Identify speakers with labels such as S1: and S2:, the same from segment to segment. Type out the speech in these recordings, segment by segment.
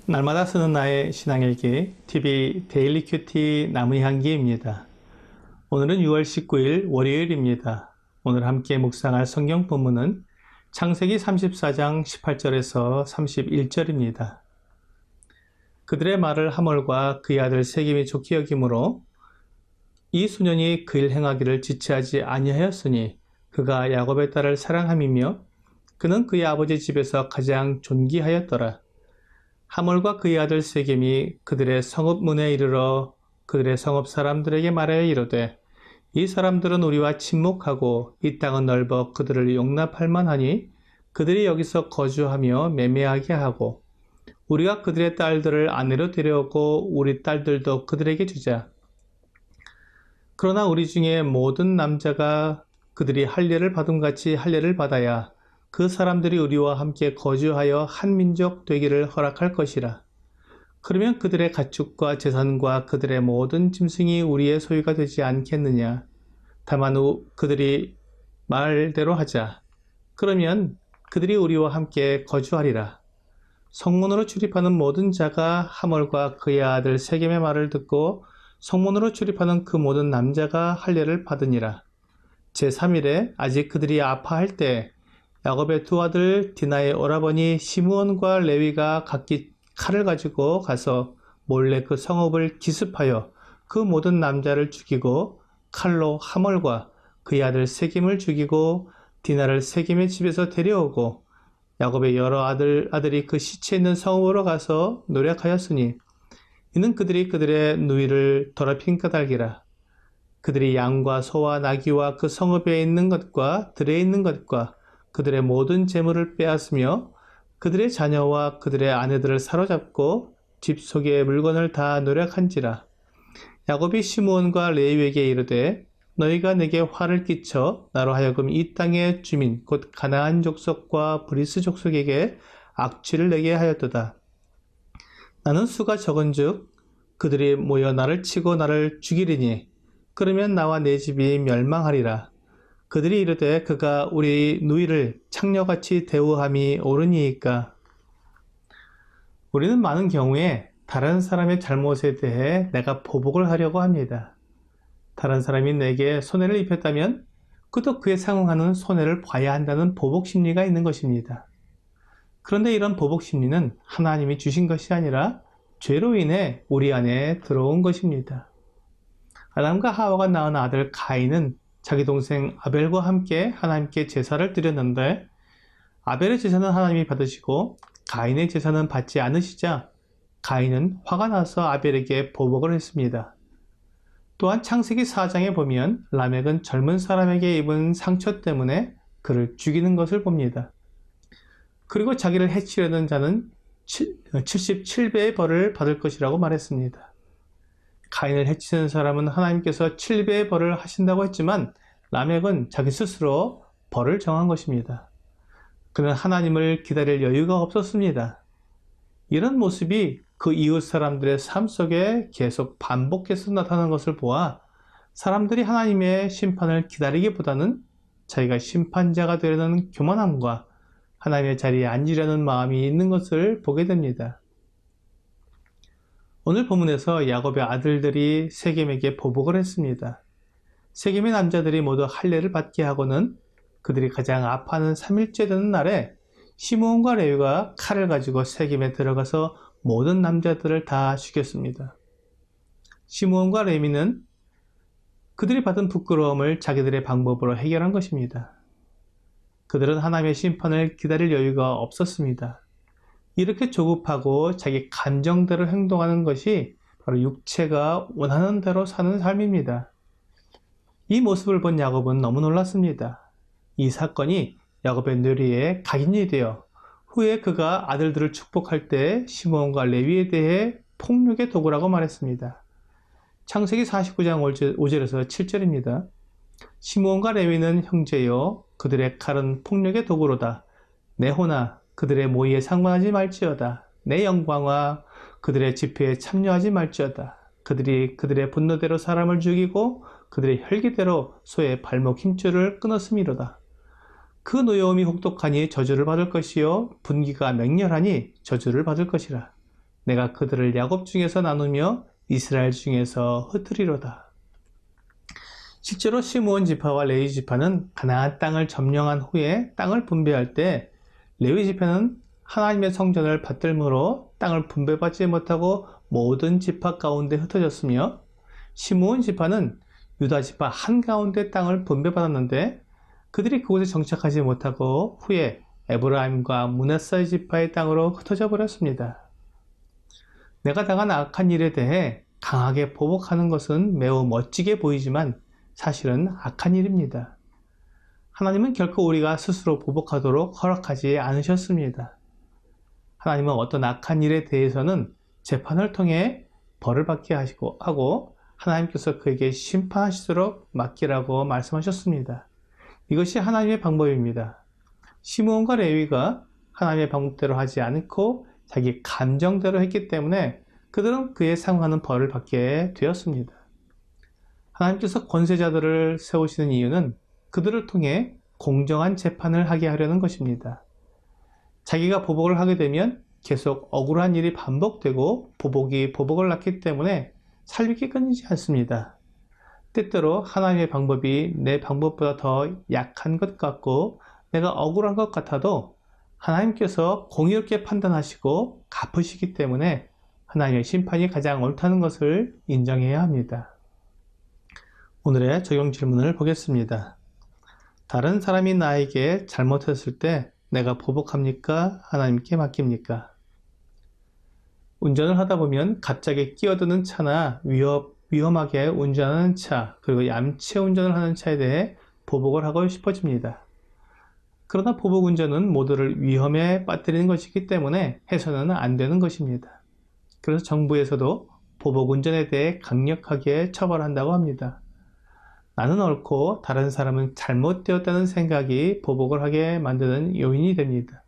S1: 날마다 쓰는 나의 신앙일기 TV 데일리 큐티 나무의 향기입니다. 오늘은 6월 19일 월요일입니다. 오늘 함께 묵상할 성경 본문은 창세기 34장 18절에서 31절입니다. 그들의 말을 하몰과 그의 아들 세겜이 좋게 여김으로 이 소년이 그 일 행하기를 지체하지 아니하였으니 그가 야곱의 딸을 사랑함이며 그는 그의 아버지 집에서 가장 존귀하였더라. 하몰과 그의 아들 세겜이 그들의 성읍 문에 이르러 그들의 성읍 사람들에게 말하여 이르되 이 사람들은 우리와 친목하고 이 땅은 넓어 그들을 용납할 만하니 그들이 여기서 거주하며 매매하게 하고 우리가 그들의 딸들을 아내로 데려오고 우리 딸들도 그들에게 주자. 그러나 우리 중에 모든 남자가 그들이 할례를 받음같이 할례를 받아야 그 사람들이 우리와 함께 거주하여 한 민족 되기를 허락할 것이라. 그러면 그들의 가축과 재산과 그들의 모든 짐승이 우리의 소유가 되지 않겠느냐. 다만 그들이 말대로 하자. 그러면 그들이 우리와 함께 거주하리라. 성문으로 출입하는 모든 자가 하몰과 그의 아들 세겜의 말을 듣고 성문으로 출입하는 그 모든 남자가 할례를 받으니라. 제3일에 아직 그들이 아파할 때 야곱의 두 아들 디나의 오라버니 시므온과 레위가 각기 칼을 가지고 가서 몰래 그 성읍을 기습하여 그 모든 남자를 죽이고 칼로 하몰과 그의 아들 세겜을 죽이고 디나를 세겜의 집에서 데려오고 야곱의 여러 아들이 그 시체 있는 성읍으로 가서 노력하였으니 이는 그들이 그들의 누이를 더럽힌 까닭이라. 그들이 양과 소와 나귀와 그 성읍에 있는 것과 들에 있는 것과 그들의 모든 재물을 빼앗으며 그들의 자녀와 그들의 아내들을 사로잡고 집 속의 물건을 다 노력한지라. 야곱이 시므온과 레위에게 이르되 너희가 내게 화를 끼쳐 나로 하여금 이 땅의 주민 곧 가나안 족속과 브리스 족속에게 악취를 내게 하였도다. 나는 수가 적은즉 그들이 모여 나를 치고 나를 죽이리니 그러면 나와 내 집이 멸망하리라. 그들이 이르되 그가 우리 누이를 창녀같이 대우함이 옳으니이까. 우리는 많은 경우에 다른 사람의 잘못에 대해 내가 보복을 하려고 합니다. 다른 사람이 내게 손해를 입혔다면 그도 그에 상응하는 손해를 봐야 한다는 보복 심리가 있는 것입니다. 그런데 이런 보복 심리는 하나님이 주신 것이 아니라 죄로 인해 우리 안에 들어온 것입니다. 아담과 하와가 낳은 아들 가인은 자기 동생 아벨과 함께 하나님께 제사를 드렸는데 아벨의 제사는 하나님이 받으시고 가인의 제사는 받지 않으시자 가인은 화가 나서 아벨에게 보복을 했습니다. 또한 창세기 4장에 보면 라멕은 젊은 사람에게 입은 상처 때문에 그를 죽이는 것을 봅니다. 그리고 자기를 해치려는 자는 77배의 벌을 받을 것이라고 말했습니다. 가인을 해치는 사람은 하나님께서 7배의 벌을 하신다고 했지만 라멕은 자기 스스로 벌을 정한 것입니다. 그는 하나님을 기다릴 여유가 없었습니다. 이런 모습이 그 이웃 사람들의 삶 속에 계속 반복해서 나타나는 것을 보아 사람들이 하나님의 심판을 기다리기보다는 자기가 심판자가 되려는 교만함과 하나님의 자리에 앉으려는 마음이 있는 것을 보게 됩니다. 오늘 본문에서 야곱의 아들들이 세겜에게 보복을 했습니다. 세겜의 남자들이 모두 할례를 받게 하고는 그들이 가장 아파하는 3일째 되는 날에 시므온과 레위가 칼을 가지고 세겜에 들어가서 모든 남자들을 다 죽였습니다. 시므온과 레위는 그들이 받은 부끄러움을 자기들의 방법으로 해결한 것입니다. 그들은 하나님의 심판을 기다릴 여유가 없었습니다. 이렇게 조급하고 자기 감정대로 행동하는 것이 바로 육체가 원하는 대로 사는 삶입니다. 이 모습을 본 야곱은 너무 놀랐습니다. 이 사건이 야곱의 뇌리에 각인이 되어 후에 그가 아들들을 축복할 때 시므온과 레위에 대해 폭력의 도구라고 말했습니다. 창세기 49장 5절에서 7절입니다. 시므온과 레위는 형제요 그들의 칼은 폭력의 도구로다. 내 호나 그들의 모의에 상관하지 말지어다. 내 영광아 그들의 집회에 참여하지 말지어다. 그들이 그들의 분노대로 사람을 죽이고 그들의 혈기대로 소의 발목 힘줄을 끊었음이로다. 그 노여움이 혹독하니 저주를 받을 것이요 분기가 맹렬하니 저주를 받을 것이라. 내가 그들을 야곱 중에서 나누며 이스라엘 중에서 흩으리로다. 실제로 시므온 지파와 레위 지파는 가나안 땅을 점령한 후에 땅을 분배할 때 레위 지파는 하나님의 성전을 받들므로 땅을 분배받지 못하고 모든 지파 가운데 흩어졌으며, 시므온 지파는 유다 지파 한가운데 땅을 분배받았는데 그들이 그곳에 정착하지 못하고 후에 에브라임과 므낫세 지파의 땅으로 흩어져 버렸습니다. 내가 당한 악한 일에 대해 강하게 보복하는 것은 매우 멋지게 보이지만 사실은 악한 일입니다. 하나님은 결코 우리가 스스로 보복하도록 허락하지 않으셨습니다. 하나님은 어떤 악한 일에 대해서는 재판을 통해 벌을 받게 하고 하나님께서 그에게 심판하시도록 맡기라고 말씀하셨습니다. 이것이 하나님의 방법입니다. 시므온과 레위가 하나님의 방법대로 하지 않고 자기 감정대로 했기 때문에 그들은 그에 상응하는 벌을 받게 되었습니다. 하나님께서 권세자들을 세우시는 이유는 그들을 통해 공정한 재판을 하게 하려는 것입니다. 자기가 보복을 하게 되면 계속 억울한 일이 반복되고 보복이 보복을 낳기 때문에 살기 끊이지 않습니다. 때때로 하나님의 방법이 내 방법보다 더 약한 것 같고 내가 억울한 것 같아도 하나님께서 공의롭게 판단하시고 갚으시기 때문에 하나님의 심판이 가장 옳다는 것을 인정해야 합니다. 오늘의 적용 질문을 보겠습니다. 다른 사람이 나에게 잘못했을 때 내가 보복합니까? 하나님께 맡깁니까? 운전을 하다 보면 갑자기 끼어드는 차나 위험하게 운전하는 차, 그리고 얌체 운전을 하는 차에 대해 보복을 하고 싶어집니다. 그러나 보복 운전은 모두를 위험에 빠뜨리는 것이기 때문에 해서는 안 되는 것입니다. 그래서 정부에서도 보복 운전에 대해 강력하게 처벌한다고 합니다. 나는 옳고 다른 사람은 잘못되었다는 생각이 보복을 하게 만드는 요인이 됩니다.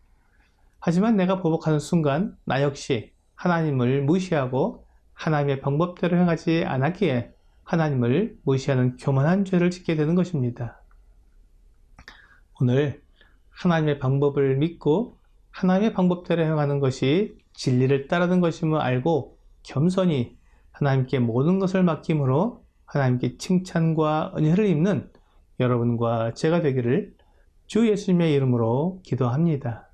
S1: 하지만 내가 보복하는 순간 나 역시 하나님을 무시하고 하나님의 방법대로 행하지 않았기에 하나님을 무시하는 교만한 죄를 짓게 되는 것입니다. 오늘 하나님의 방법을 믿고 하나님의 방법대로 행하는 것이 진리를 따르는 것임을 알고 겸손히 하나님께 모든 것을 맡김으로 하나님께 칭찬과 은혜를 입는 여러분과 제가 되기를 주 예수님의 이름으로 기도합니다.